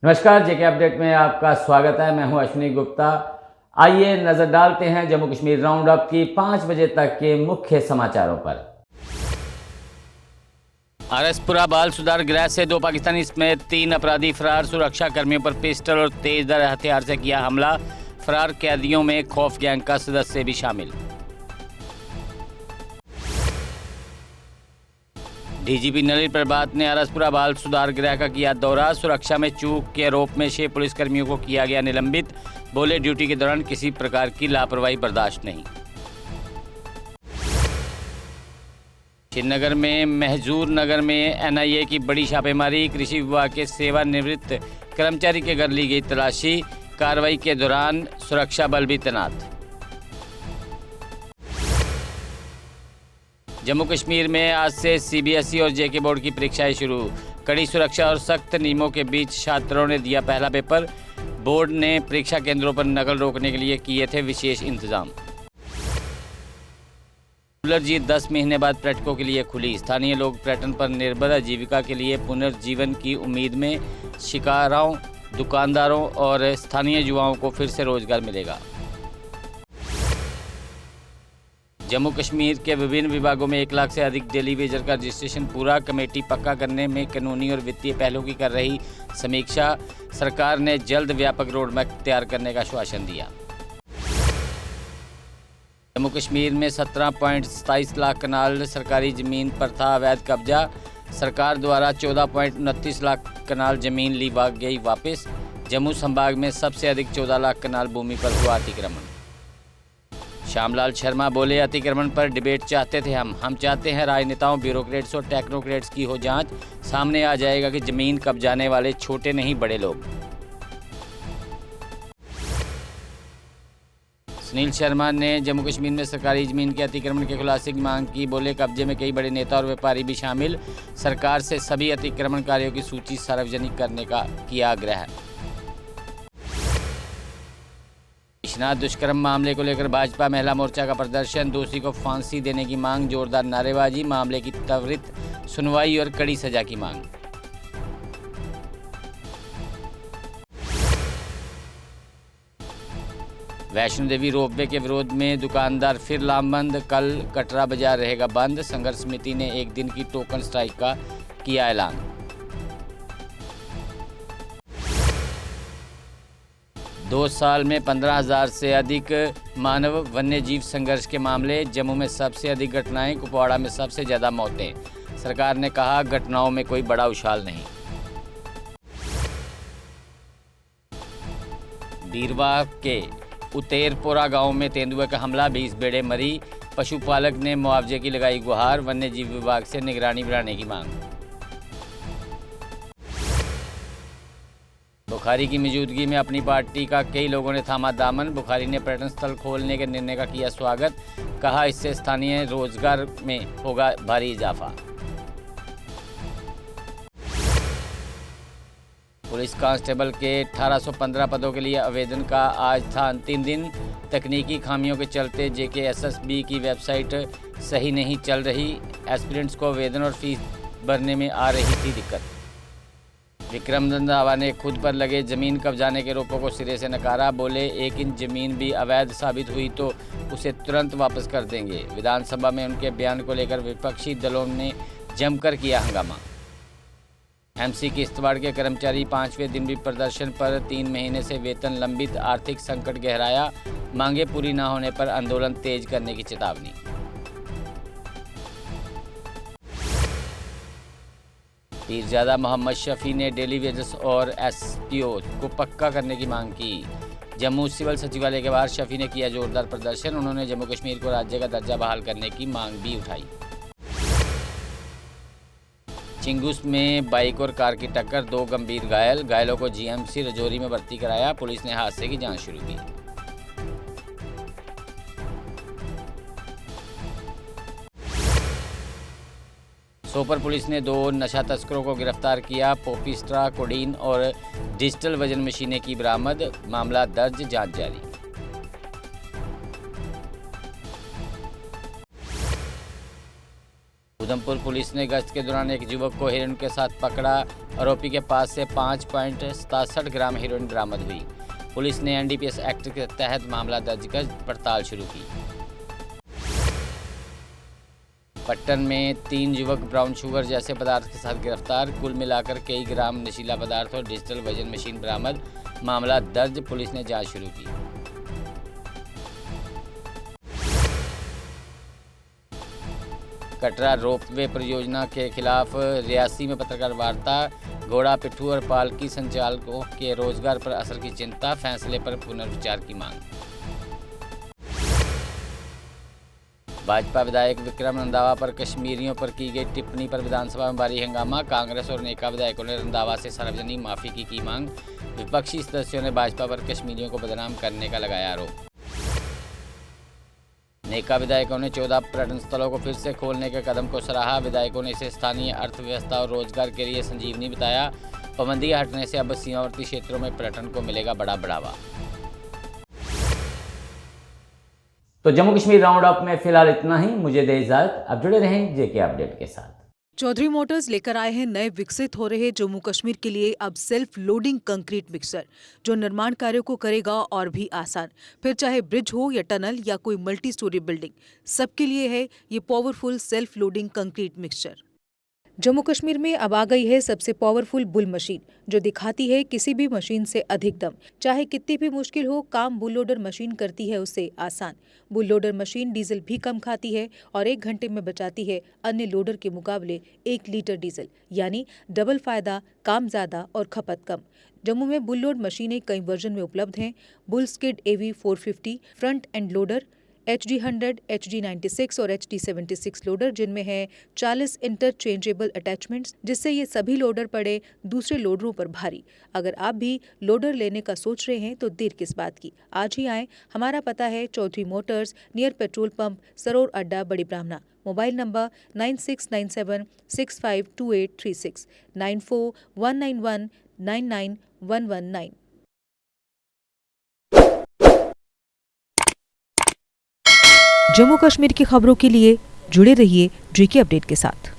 नमस्कार, जेके अपडेट में आपका स्वागत है। मैं हूं अश्विनी गुप्ता। आइए नजर डालते हैं जम्मू कश्मीर राउंड अप की 5 बजे तक के मुख्य समाचारों पर। आरएसपुरा बाल सुधार गृह से 2 पाकिस्तानी समेत 3 अपराधी फरार। सुरक्षा कर्मियों पर पिस्टल और तेजधार हथियार से किया हमला। फरार कैदियों में खौफ गैंग का सदस्य भी शामिल। डीजीपी नलिन प्रभात ने आरएसपुरा बाल सुधार गृह का किया दौरा। सुरक्षा में चूक के आरोप में 6 पुलिसकर्मियों को किया गया निलंबित। बोले, ड्यूटी के दौरान किसी प्रकार की लापरवाही बर्दाश्त नहीं। श्रीनगर में महजूर नगर में एनआईए की बड़ी छापेमारी। कृषि विभाग के सेवानिवृत्त कर्मचारी के घर ली गई तलाशी। कार्रवाई के दौरान सुरक्षा बल भी तैनात। जम्मू कश्मीर में आज से सीबीएसई और जेके बोर्ड की परीक्षाएं शुरू। कड़ी सुरक्षा और सख्त नियमों के बीच छात्रों ने दिया पहला पेपर। बोर्ड ने परीक्षा केंद्रों पर नकल रोकने के लिए किए थे विशेष इंतजाम। पुनर्जीत 10 महीने बाद पर्यटकों के लिए खुली। स्थानीय लोग पर्यटन पर निर्भर आजीविका के लिए पुनर्जीवन की उम्मीद में। शिकारों, दुकानदारों और स्थानीय युवाओं को फिर से रोजगार मिलेगा। जम्मू कश्मीर के विभिन्न विभागों में 1 लाख से अधिक डेली वेजर का रजिस्ट्रेशन पूरा। कमेटी पक्का करने में कानूनी और वित्तीय पहलुओं की कर रही समीक्षा। सरकार ने जल्द व्यापक रोडमैप तैयार करने का आश्वासन दिया। जम्मू कश्मीर में 17.27 लाख कनाल सरकारी जमीन पर था अवैध कब्जा। सरकार द्वारा 14.29 लाख कनाल जमीन ली गई वापस। जम्मू संभाग में सबसे अधिक 14 लाख कनाल भूमि पर हुआ अतिक्रमण। श्यामलाल शर्मा बोले, अतिक्रमण पर डिबेट चाहते थे हम चाहते हैं राजनेताओं, ब्यूरोक्रेट्स और टेक्नोक्रेट्स की हो जांच। सामने आ जाएगा कि जमीन कब्जाने वाले छोटे नहीं बड़े लोग। सुनील शर्मा ने जम्मू कश्मीर में सरकारी जमीन के अतिक्रमण के खुलासे की मांग की। बोले, कब्जे में कई बड़े नेता और व्यापारी भी शामिल। सरकार से सभी अतिक्रमणकारियों की सूची सार्वजनिक करने का किया आग्रह। विश्वनाथ दुष्कर्म मामले को लेकर भाजपा महिला मोर्चा का प्रदर्शन। दोषी को फांसी देने की मांग, जोरदार नारेबाजी। मामले की त्वरित सुनवाई और कड़ी सजा की मांग। वैष्णो देवी रोपवे के विरोध में दुकानदार फिर लामबंद। कल कटरा बाजार रहेगा बंद। संघर्ष समिति ने 1 दिन की टोकन स्ट्राइक का किया ऐलान। दो साल में 15,000 से अधिक मानव वन्य जीव संघर्ष के मामले। जम्मू में सबसे अधिक घटनाएं, कुपवाड़ा में सबसे ज़्यादा मौतें। सरकार ने कहा, घटनाओं में कोई बड़ा उछाल नहीं। बीरवा के उतेरपोरा गांव में तेंदुए का हमला, 20 भेड़ें मरी। पशुपालक ने मुआवजे की लगाई गुहार। वन्य जीव विभाग से निगरानी बढ़ाने की मांग। बुखारी की मौजूदगी में अपनी पार्टी का कई लोगों ने थामा दामन। बुखारी ने पर्यटन स्थल खोलने के निर्णय का किया स्वागत। कहा, इससे स्थानीय रोजगार में होगा भारी इजाफा। पुलिस कांस्टेबल के 1815 पदों के लिए आवेदन का आज था अंतिम दिन। तकनीकी खामियों के चलते जेकेएसएसबी की वेबसाइट सही नहीं चल रही। एस्पिरेंट्स को आवेदन और फीस भरने में आ रही थी दिक्कत। विक्रम रंधावा ने खुद पर लगे जमीन कब्जाने के आरोपों को सिरे से नकारा। बोले, 1 इंच जमीन भी अवैध साबित हुई तो उसे तुरंत वापस कर देंगे। विधानसभा में उनके बयान को लेकर विपक्षी दलों ने जमकर किया हंगामा। एमसी किश्तवाड़ के कर्मचारी 5वें दिन भी प्रदर्शन पर। 3 महीने से वेतन लंबित, आर्थिक संकट गहराया। मांगे पूरी न होने पर आंदोलन तेज करने की चेतावनी। पीरजादा मोहम्मद शफी ने डेली वेजेस और एसपीओ को पक्का करने की मांग की। जम्मू सिविल सचिवालय के बाहर शफी ने किया जोरदार प्रदर्शन। उन्होंने जम्मू कश्मीर को राज्य का दर्जा बहाल करने की मांग भी उठाई। चिंगुस में बाइक और कार की टक्कर, 2 गंभीर घायल। घायलों को जीएमसी रजौरी में भर्ती कराया। पुलिस ने हादसे की जांच शुरू की। सोपर पुलिस ने 2 नशा तस्करों को गिरफ्तार किया। पोपिस्ट्रा, कोडीन और डिजिटल वजन मशीनें की बरामद। मामला दर्ज, जांच जारी। उधमपुर पुलिस ने गश्त के दौरान एक युवक को हेरोइन के साथ पकड़ा। आरोपी के पास से 5.67 ग्राम हेरोइन बरामद हुई। पुलिस ने एनडीपीएस एक्ट के तहत मामला दर्ज कर पड़ताल शुरू की। पट्टन में 3 युवक ब्राउन शुगर जैसे पदार्थ के साथ गिरफ्तार। कुल मिलाकर कई ग्राम नशीला पदार्थ और डिजिटल वजन मशीन बरामद। मामला दर्ज, पुलिस ने जांच शुरू की। कटरा रोपवे परियोजना के खिलाफ रियासी में पत्रकार वार्ता। घोड़ा पिट्ठू और पालकी संचालकों के रोजगार पर असर की चिंता, फैसले पर पुनर्विचार की मांग। भाजपा विधायक विक्रम रंधावा पर कश्मीरियों पर की गई टिप्पणी पर विधानसभा में भारी हंगामा। कांग्रेस और नेका विधायकों ने रंधावा से सार्वजनिक माफी की मांग। विपक्षी सदस्यों ने भाजपा पर कश्मीरियों को बदनाम करने का लगाया आरोप। नेका विधायकों ने 14 पर्यटन स्थलों को फिर से खोलने के कदम को सराहा। विधायकों ने इसे स्थानीय अर्थव्यवस्था और रोजगार के लिए संजीवनी बताया। पाबंदियां हटने से अब सीमावर्ती क्षेत्रों में पर्यटन को मिलेगा बड़ा बढ़ावा। तो जम्मू कश्मीर राउंड अप में फिलहाल इतना ही। मुझे दे इजाजत, अब जुड़े रहें जेके अपडेट के साथ। चौधरी मोटर्स लेकर आए हैं नए विकसित हो रहे जम्मू कश्मीर के लिए अब सेल्फ लोडिंग कंक्रीट मिक्सर, जो निर्माण कार्यों को करेगा और भी आसान। फिर चाहे ब्रिज हो या टनल या कोई मल्टी स्टोरी बिल्डिंग, सबके लिए है ये powerful self loading concrete mixture. Jammu Kashmir में अब आ गई है सबसे पावरफुल बुल मशीन, जो दिखाती है किसी भी मशीन से अधिक दम। चाहे कितनी भी मुश्किल हो, काम बुल लोडर मशीन करती है उसे आसान। बुल लोडर मशीन डीजल भी कम खाती है और 1 घंटे में बचाती है अन्य लोडर के मुकाबले 1 लीटर डीजल, यानी डबल फायदा, काम ज्यादा और खपत कम। जम्मू में बुल लोड मशीनें कई वर्जन में उपलब्ध हैं। Bull skid AV 450 front end loader, HD100, HD96 और HD76 लोडर, जिनमें है 40 इंटरचेंजेबल अटैचमेंट्स, जिससे ये सभी लोडर पड़े दूसरे लोडरों पर भारी। अगर आप भी लोडर लेने का सोच रहे हैं तो देर किस बात की, आज ही आएँ। हमारा पता है Chaudhary motors, near petrol pump, Saror Adda, Bari ब्राह्मणा। Mobile number 9697652836, 9419199119। जम्मू कश्मीर की खबरों के लिए जुड़े रहिए जेके अपडेट के साथ।